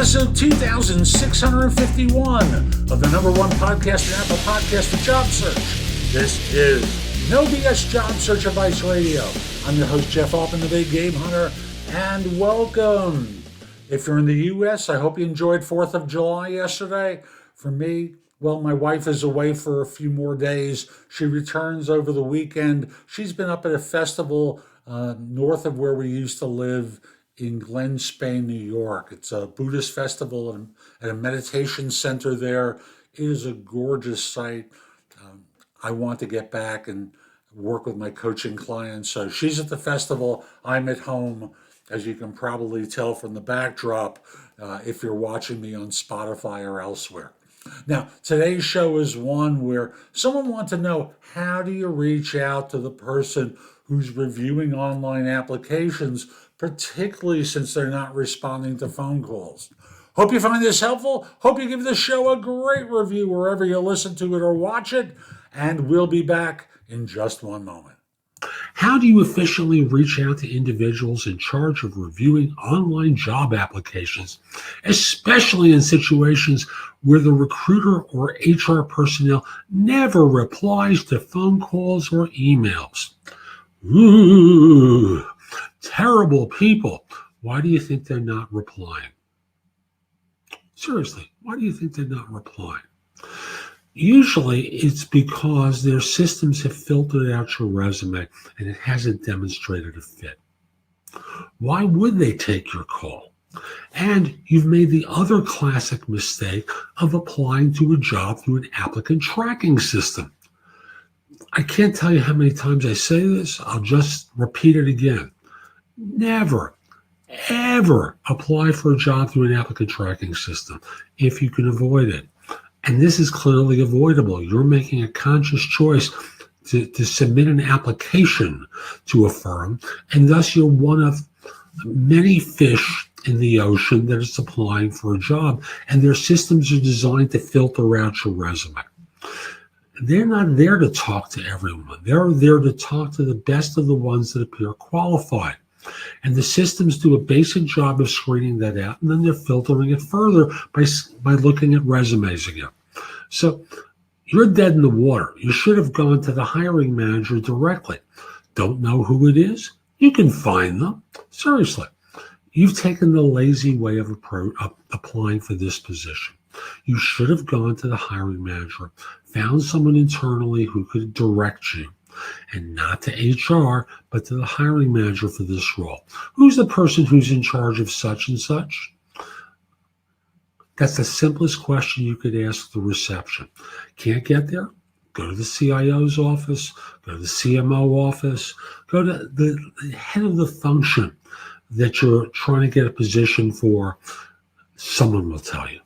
episode 2651 of the number one podcast in Apple Podcast, The Job Search. This is No BS Job Search Advice Radio. I'm your host, Jeff Altman, the Big Game Hunter, and welcome. If you're in the U.S., I hope you enjoyed 4th of July yesterday. For me, well, my wife is away for a few more days. She returns over the weekend. She's been up at a festival north of where we used to live in Glen Spain, New York. It's a Buddhist festival at a meditation center there. It is a gorgeous site. I want to get back and work with my coaching clients. So she's at the festival. I'm at home, as you can probably tell from the backdrop, if you're watching me on Spotify or elsewhere. Now, today's show is one where someone wants to know, how do you reach out to the person who's reviewing online applications, particularly since they're not responding to phone calls? Hope you find this helpful. Hope you give the show a great review wherever you listen to it or watch it. And we'll be back in just one moment. How do you efficiently reach out to individuals in charge of reviewing online job applications, especially in situations where the recruiter or HR personnel never replies to phone calls or emails? Ooh, terrible people. Why do you think they're not replying? Seriously, why do you think they're not replying? Usually it's because their systems have filtered out your resume and it hasn't demonstrated a fit. Why would they take your call? And you've made the other classic mistake of applying to a job through an applicant tracking system. I can't tell you how many times I say this. I'll just repeat it again. Never, ever apply for a job through an applicant tracking system if you can avoid it. And this is clearly avoidable. You're making a conscious choice to submit an application to a firm, and thus you're one of many fish in the ocean that is applying for a job, and their systems are designed to filter out your resume. They're not there to talk to everyone. They're there to talk to the best of the ones that appear qualified. And the systems do a basic job of screening that out, and then they're filtering it further by looking at resumes again. So you're dead in the water. You should have gone to the hiring manager directly. Don't know who it is? You can find them. Seriously. You've taken the lazy way of applying for this position. You should have gone to the hiring manager, found someone internally who could direct you, and not to HR, but to the hiring manager for this role. Who's the person who's in charge of such and such? That's the simplest question you could ask the reception. Can't get there? Go to the CIO's office, go to the CMO office, go to the head of the function that you're trying to get a position for. Someone will tell you.